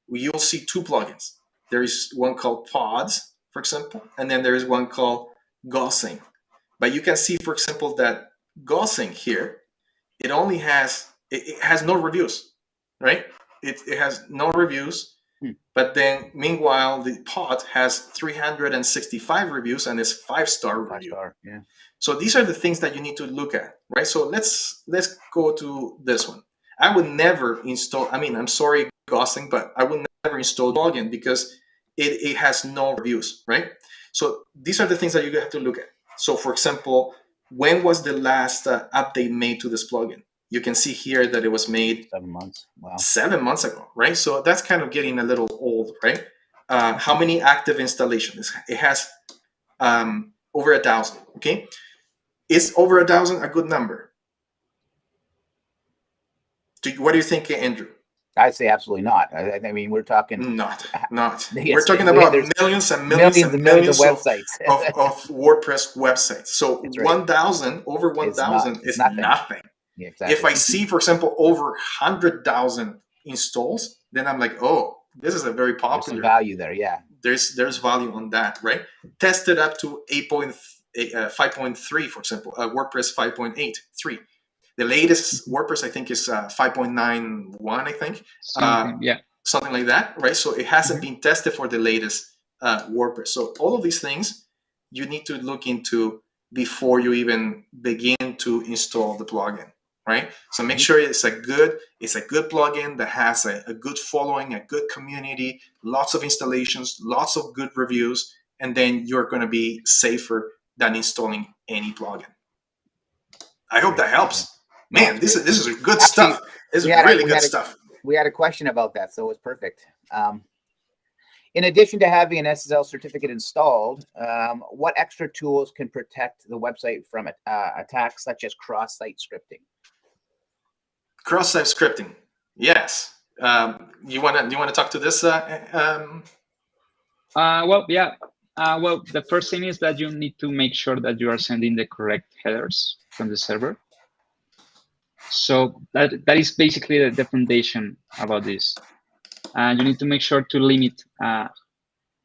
you'll see two plugins. There is one called Pods, for example, and then there is one called Gaussing. But you can see, for example, that Gaussing here, it has no reviews, right? It has no reviews. But then, meanwhile, the Pod has 365 reviews and is 5-star review. 5-star, yeah. So these are the things that you need to look at, right? So let's go to this one. I would never install. I mean, I'm sorry, Gaussing, but I would never install plugin because it has no reviews, right? So these are the things that you have to look at. So, for example, when was the last update made to this plugin? You can see here that it was made 7 months. Wow. 7 months ago, right? So that's kind of getting a little old, right? How many active installations? It has over 1,000. Okay, is over 1,000 a good number? What do you think, Andrew? I'd say absolutely not. I mean, we're talking not. Yes, We're talking about millions and millions of websites of WordPress websites. So right. 1,000 over 1,000 is nothing. Yeah, exactly. If I see, for example, over 100,000 installs, then I'm like, oh, this is a very popular. There's some value there, yeah. There's value on that, right? Tested up to 5.3, for example, WordPress 5.83. The latest WordPress, I think, is 5.91, I think. Something like that, right? So it hasn't been tested for the latest WordPress. So all of these things you need to look into before you even begin to install the plugin, right? So make sure it's a good plugin that has a good following, a good community, lots of installations, lots of good reviews, and then you're going to be safer than installing any plugin. I hope that helps. Man, this is good stuff. This is really good stuff. We had a question about that, so it was perfect. In addition to having an SSL certificate installed, what extra tools can protect the website from attacks such as cross-site scripting? Cross-site scripting, yes. You wanna talk to this? Well, yeah. Well, the first thing is that you need to make sure that you are sending the correct headers from the server. So that is basically the foundation about this. You need to make sure to limit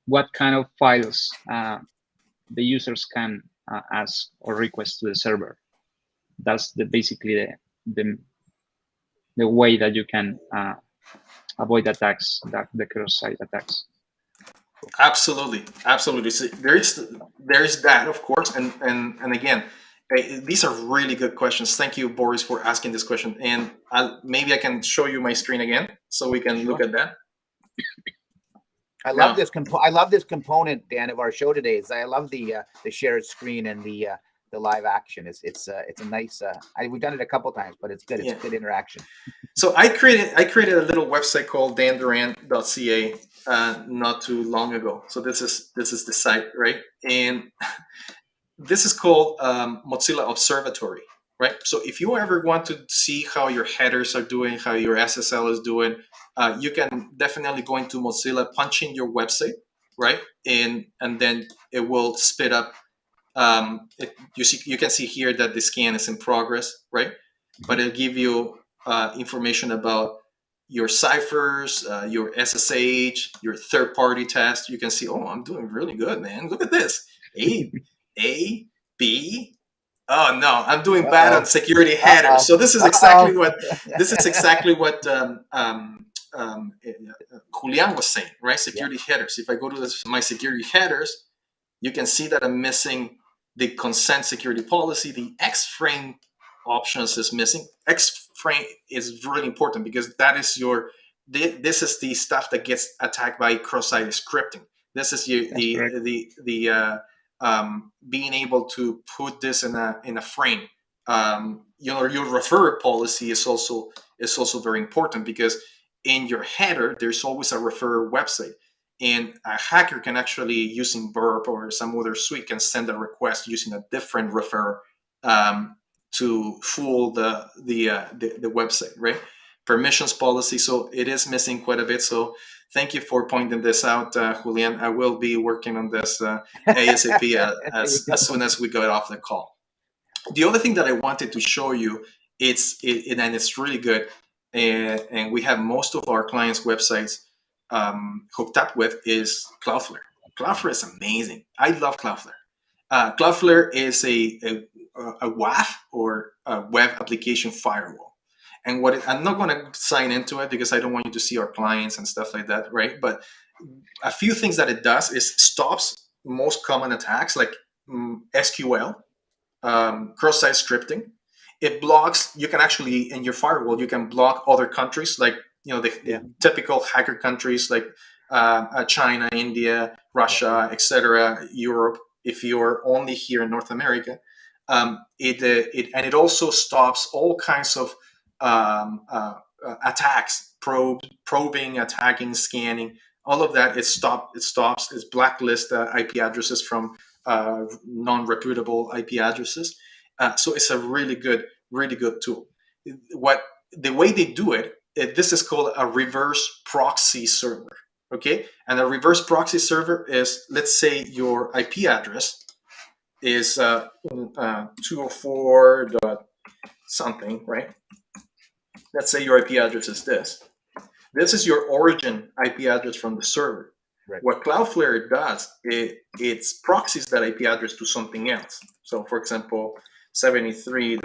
what kind of files the users can ask or request to the server. That's basically the way that you can avoid attacks, the cross-site attacks. Absolutely. So there is that, of course, and again, Hey, these are really good questions. Thank you, Boris, for asking this question. And maybe I can show you my screen again so we can look at that. I love this I love this component, Dan, of our show today. I love the shared screen and the live action. It's a nice. We've done it a couple times, but it's good. It's good interaction. So I created a little website called dandurant.ca not too long ago. So this is the site, right? And this is called Mozilla Observatory, right? So if you ever want to see how your headers are doing, how your SSL is doing, you can definitely go into Mozilla, punch in your website, right? And then it will spit up. You can see here that the scan is in progress, right? But it'll give you information about your ciphers, your SSH, your third-party test. You can see, oh, I'm doing really good, man. Look at this. A, B. Oh no, I'm doing bad on security headers. So this is exactly what Julian was saying, right? Security headers. If I go to my security headers, you can see that I'm missing the consent security policy. The X-frame options is missing. X-frame is really important because that is this is the stuff that gets attacked by cross-site scripting. This is being able to put this in a frame. Your refer policy is also very important because in your header there's always a refer website, and a hacker can actually, using Burp or some other suite, can send a request using a different refer to fool the website, right? Permissions policy, so it is missing quite a bit. So thank you for pointing this out, Julian. I will be working on this ASAP as soon as we get off the call. The other thing that I wanted to show you, and it's really good, and we have most of our clients' websites hooked up with, is Cloudflare. Cloudflare is amazing. I love Cloudflare. Cloudflare is a WAF, or a web application firewall. And I'm not going to sign into it because I don't want you to see our clients and stuff like that, right? But a few things that it does is stops most common attacks like SQL, cross-site scripting. It blocks. You can actually, in your firewall, you can block other countries, like the typical hacker countries like China, India, Russia, etc., Europe. If you're only here in North America, it also stops all kinds of attacks, probing, attacking, scanning, all of that. It stops. It blacklists IP addresses from non-reputable IP addresses. So it's a really good tool. The way they do it, this is called a reverse proxy server. Okay, and a reverse proxy server is, let's say your IP address is 204. Something, right? Let's say your IP address is this. This is your origin IP address from the server. Right. What Cloudflare does, it proxies that IP address to something else. So, for example, 73.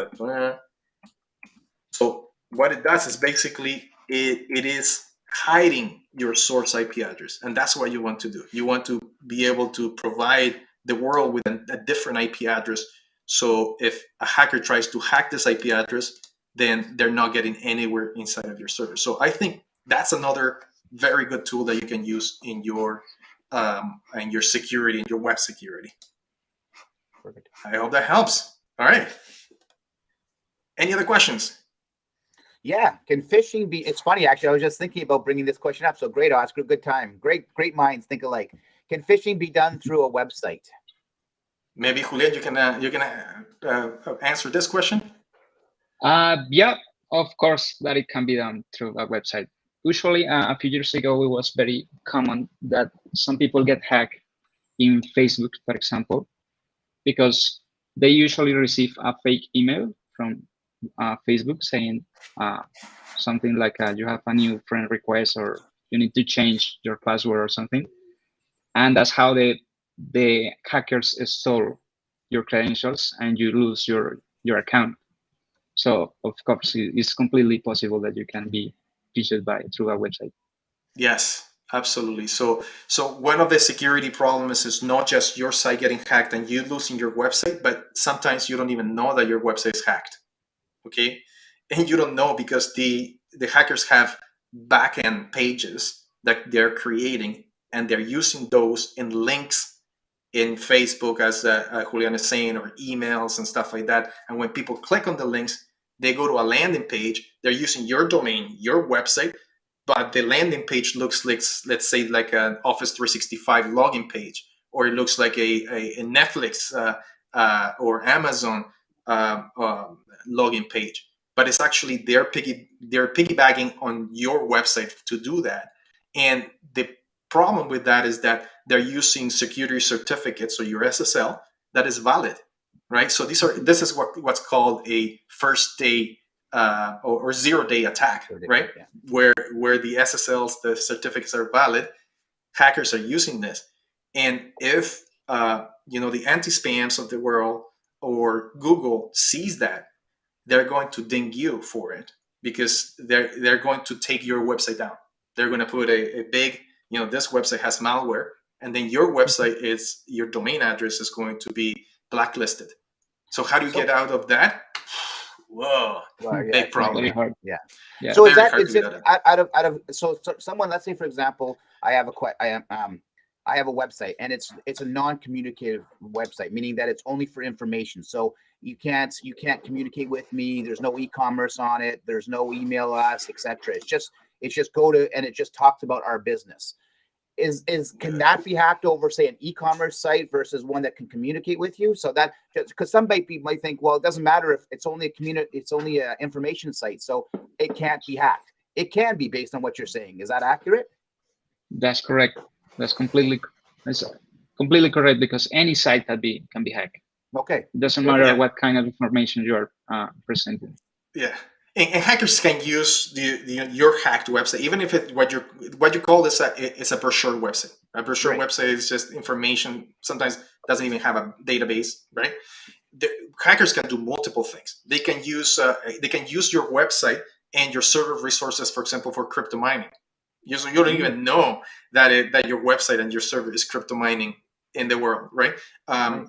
So what it does is basically it is hiding your source IP address, and that's what you want to do. You want to be able to provide the world with a different IP address. So if a hacker tries to hack this IP address, then they're not getting anywhere inside of your server. So I think that's another very good tool that you can use in your security, in your web security. Perfect. I hope that helps. All right. Any other questions? Yeah. Can phishing be? It's funny, actually. I was just thinking about bringing this question up. So great, Oscar. Good time. Great minds think alike. Can phishing be done through a website? Maybe Julian, you can answer this question. Yeah, of course that it can be done through a website. Usually, a few years ago, it was very common that some people get hacked in Facebook, for example, because they usually receive a fake email from Facebook saying something like you have a new friend request, or you need to change your password or something. And that's how the hackers stole your credentials and you lose your account. So of course, it's completely possible that you can be phished through a website. Yes, Absolutely. So one of the security problems is not just your site getting hacked and you losing your website, but sometimes you don't even know that your website is hacked. Okay, and you don't know because the hackers have backend pages that they're creating, and they're using those in links in Facebook, as Julian is saying, or emails and stuff like that. And when people click on the links, they go to a landing page. They're using your domain, your website, but the landing page looks like, let's say, like an Office 365 login page, or it looks like a Netflix or Amazon login page. But it's actually they're piggybacking on your website to do that. And the problem with that is that they're using security certificates, so your SSL, that is valid, right? So this is what's called a first day or 0 day attack, right? Yeah. Where the SSLs, the certificates are valid, hackers are using this. And if the anti-spams of the world or Google sees that, they're going to ding you for it, because they're going to take your website down. They're going to put a big, this website has malware, and then your website is, your domain address is going to be blacklisted. So how do you get out of that? Whoa, Well, yeah, big problem. Very hard. Yeah. Yeah. So is Very that hard is to it get out of so someone, let's say for example, I have a website, and it's a non-communicative website, meaning that it's only for information. So you can't communicate with me. There's no e-commerce on it. There's no email us, etc. It's just go to, and it just talks about our business. Can that be hacked over, say, an e-commerce site versus one that can communicate with you? So that, just because some people might think, well, it doesn't matter if it's only a information site, so it can't be hacked. It can be, based on what you're saying. Is that accurate? That's correct. That's completely correct, because any site can be hacked. Okay. It doesn't matter Yeah. what kind of information you're presenting. Yeah, and hackers can use your hacked website, even if what you call this is a brochure website. A brochure Right. website is just information. Sometimes doesn't even have a database, right? The hackers can do multiple things. They can use your website and your server resources, for example, for crypto mining. You don't even know that your website and your server is crypto mining in the world, right?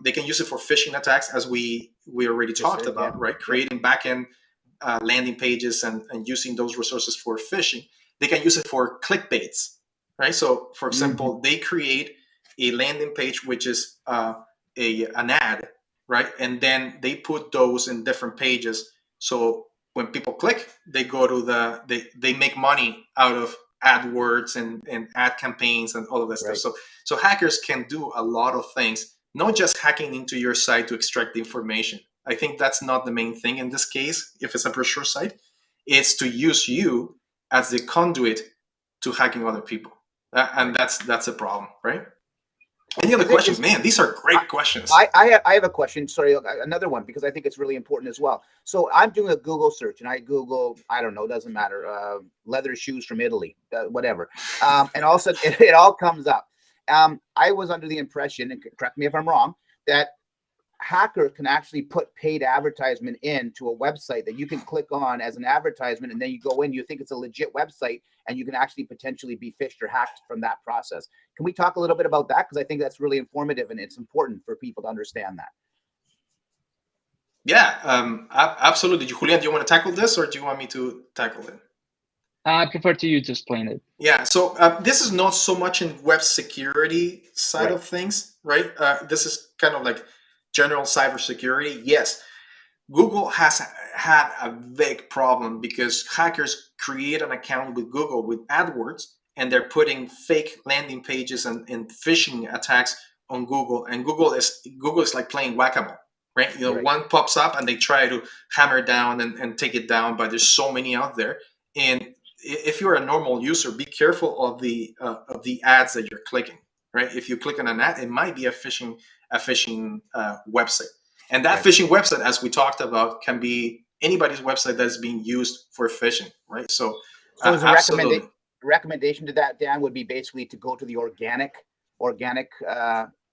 They can use it for phishing attacks, as we already talked about, right? Creating backend landing pages and using those resources for phishing. They can use it for clickbaits, right? So, for example, they create a landing page which is an ad, right? And then they put those in different pages. So when people click, they go to they make money out of AdWords and ad campaigns and all of that stuff. So hackers can do a lot of things, not just hacking into your site to extract the information. I think that's not the main thing in this case. If it's a brochure site, it's to use you as the conduit to hacking other people, and that's a problem, right? Any other questions? Man, these are great questions. I have a question. Sorry, another one, because I think it's really important as well. So I'm doing a Google search, and I Google, I don't know, doesn't matter, leather shoes from Italy, whatever, and all of a sudden it all comes up. I was under the impression, and correct me if I'm wrong, that hacker can actually put paid advertisement into a website that you can click on as an advertisement, and then you go in, you think it's a legit website, and you can actually potentially be phished or hacked from that process. Can we talk a little bit about that? Because I think that's really informative, and it's important for people to understand that. Yeah, absolutely. Julian, do you want to tackle this, or do you want me to tackle it? I prefer to you to explain it. Yeah, so this is not so much in web security side of things, right? This is kind of like general cybersecurity. Yes, Google has had a big problem because hackers create an account with Google with AdWords, and they're putting fake landing pages and phishing attacks on Google. And Google is like playing whack-a-mole, right? One pops up and they try to hammer down and take it down, but there's so many out there. And if you're a normal user, be careful of the ads that you're clicking, right? If you click on an ad, it might be a phishing website. And that phishing website, as we talked about, can be anybody's website that's being used for phishing, right? So as a recommendation to that, Dan, would be basically to go to the organic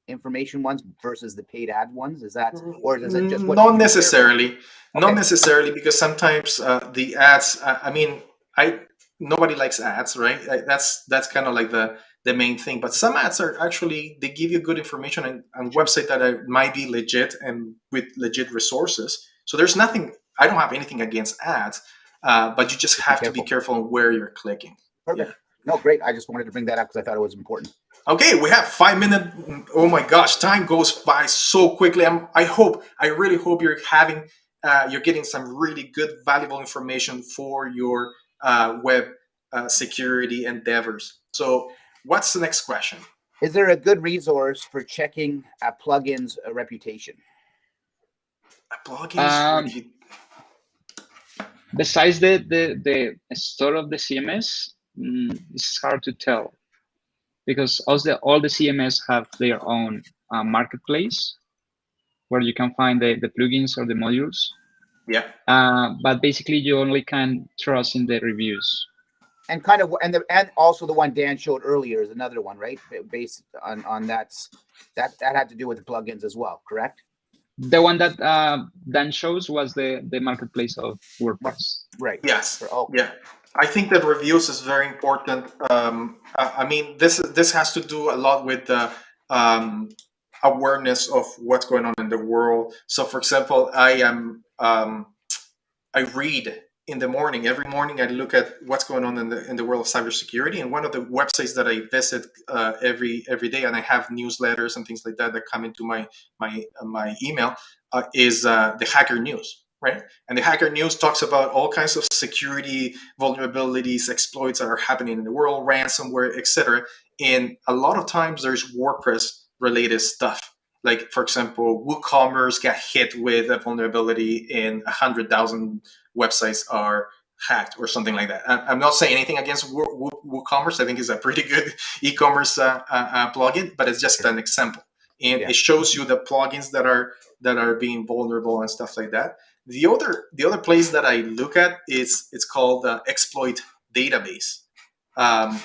information ones versus the paid ad ones. Is that, or is it just what? Not necessarily, not necessarily, because sometimes the ads. nobody likes ads, right? That's kind of like the main thing. But some ads are actually, they give you good information and website that might be legit and with legit resources. So there's nothing. I don't have anything against ads, but you just have to be careful on where you're clicking. Perfect. Yeah. No, great. I just wanted to bring that up because I thought it was important. Okay, we have 5 minutes. Oh my gosh, time goes by so quickly. I really hope you're getting some really good, valuable information for your web security endeavors. So, what's the next question? Is there a good resource for checking a plugin's reputation? A plugin's Besides the store of the CMS, it's hard to tell, because all the CMS have their own marketplace where you can find the plugins or the modules. Yeah. But basically, you only can trust in the reviews. And and also the one Dan showed earlier is another one, right? Based on that had to do with the plugins as well, correct? The one that Dan shows was the marketplace of WordPress. Right. Yes. Yeah. I think that reviews is very important. I mean, this has to do a lot with the awareness of what's going on in the world. So, for example, I read in the morning. Every morning, I look at what's going on in the world of cybersecurity. And one of the websites that I visit every day, and I have newsletters and things like that come into my email, is the Hacker News. Right, and the Hacker News talks about all kinds of security vulnerabilities, exploits that are happening in the world, ransomware, etc. And a lot of times there's WordPress related stuff. Like, for example, WooCommerce got hit with a vulnerability and 100,000 websites are hacked or something like that. I'm not saying anything against WooCommerce. I think it's a pretty good e-commerce plugin, but it's just an example. And it shows you the plugins that are being vulnerable and stuff like that. The other place that I look at it's called Exploit Database.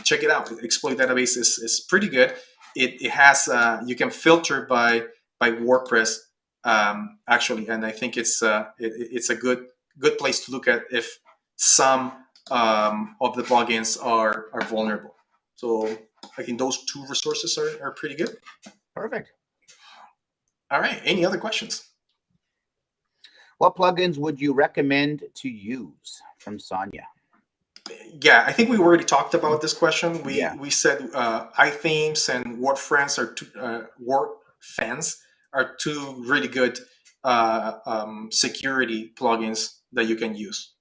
Check it out. Exploit Database is pretty good. It has you can filter by WordPress actually, and I think it's a good place to look at if some of the plugins are vulnerable. So I think those two resources are pretty good. Perfect. All right. Any other questions? What plugins would you recommend to use? From Sonia. Yeah, I think we already talked about this question. We said iThemes and WordFans are two really good security plugins that you can use.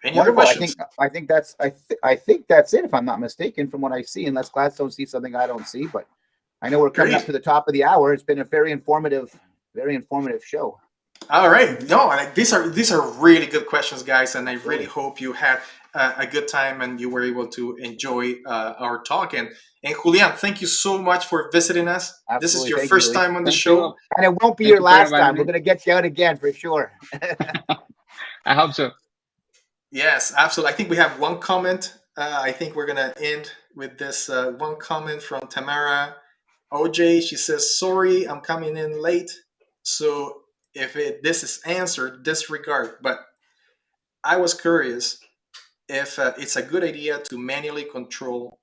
Any other questions? I think that's it, if I'm not mistaken, from what I see, unless Gladstone sees something I don't see. But I know we're coming up to the top of the hour. It's been a very informative show. All right. No, these are really good questions, guys, and I really hope you had a good time and you were able to enjoy our talk. And Julian, thank you so much for visiting us. Absolutely. This is your first time on the show, and it won't be your last time. We're going to get you out again for sure. I hope so. Yes, absolutely. I think we have one comment. I think we're going to end with this one comment from Tamara OJ. She says, "Sorry, I'm coming in late. So if this is answered, disregard." But I was curious if it's a good idea to manually control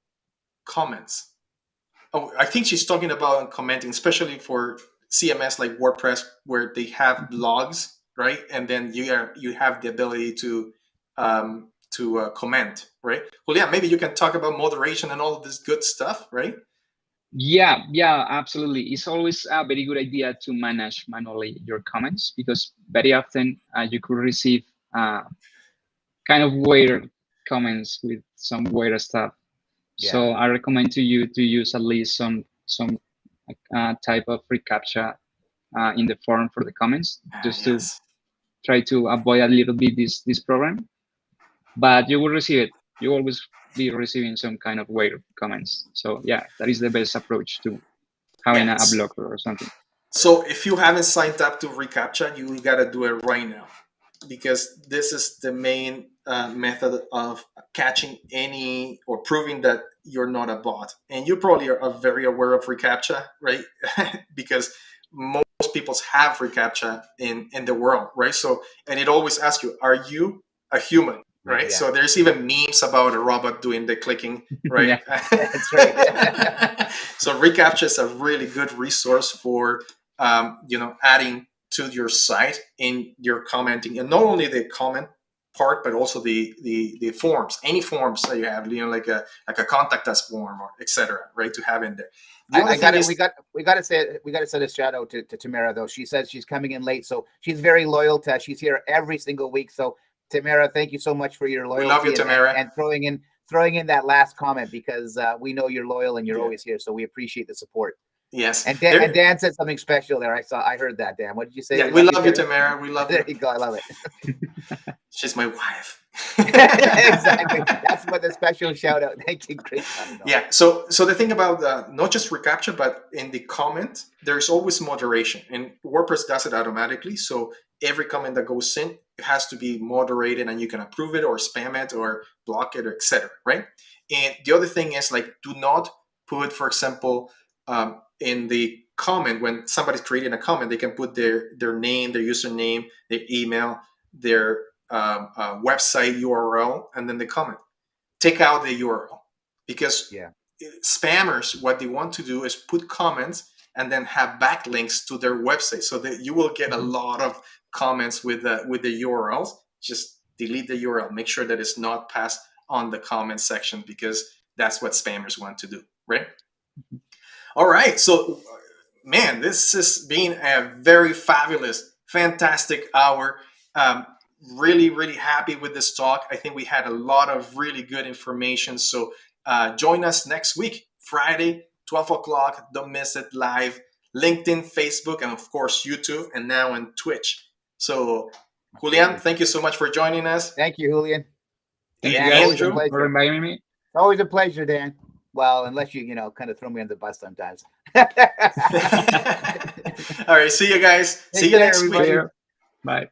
comments. Oh, I think she's talking about commenting, especially for CMS like WordPress, where they have logs, right? And then you have the ability to comment, right? Well, yeah, maybe you can talk about moderation and all of this good stuff, right? Yeah, absolutely. It's always a very good idea to manage manually your comments, because very often you could receive kind of weird comments with some weird stuff. Yeah. So I recommend to you to use at least some type of reCAPTCHA in the form for the comments, just to try to avoid a little bit this program. But you will receive it. You always be receiving some kind of weird comments. So yeah, that is the best approach to having a blocker or something. So if you haven't signed up to reCAPTCHA, you got to do it right now, because this is the main method of catching any or proving that you're not a bot. And you probably are very aware of reCAPTCHA, right? Because most people have reCAPTCHA in the world, right? So, and it always asks you, are you a human? right? Yeah. So there's even memes about a robot doing the clicking, right? That's right. So reCAPTCHA is a really good resource for adding to your site in your commenting, and not only the comment part, but also the forms, any forms that you have, like a contact us form or etc. Right, to have in there. We got to send a shout out to Tamara though. She says she's coming in late, so she's very loyal to us. She's here every single week. So Tamara, thank you so much for your loyalty. We love you, Tamara, and throwing in that last comment, because we know you're loyal and you're always here. So we appreciate the support. Yes. And Dan said something special there. I heard that, Dan. What did you say? Yeah, we love you, Tamara. We love you. There you go. I love it. She's my wife. Exactly. That's what the special shout out. Thank you. Great. Yeah. So the thing about not just reCAPTCHA, but in the comment, there's always moderation, and WordPress does it automatically. So every comment that goes in, it has to be moderated, and you can approve it or spam it or block it or etc. Right. And the other thing is, like, do not put, for example, in the comment, when somebody's creating a comment, they can put their name, their username, their email, their website URL, and then the comment. Take out the URL, because spammers, what they want to do is put comments and then have backlinks to their website, so that you will get a lot of comments with the URLs. Just delete the URL. Make sure that it's not passed on the comment section, because that's what spammers want to do, right? All right. So, man, this has been a very fabulous, fantastic hour. Really, really happy with this talk. I think we had a lot of really good information. So join us next week, Friday, 12 o'clock. Don't miss it, live. LinkedIn, Facebook, and of course, YouTube, and now on Twitch. So, Julian, thank you so much for joining us. Thank you, Julian. Thank you guys for inviting me. Always a pleasure, Dan. Well, unless you kind of throw me on the bus sometimes. All right. See you guys. See you next week. Bye.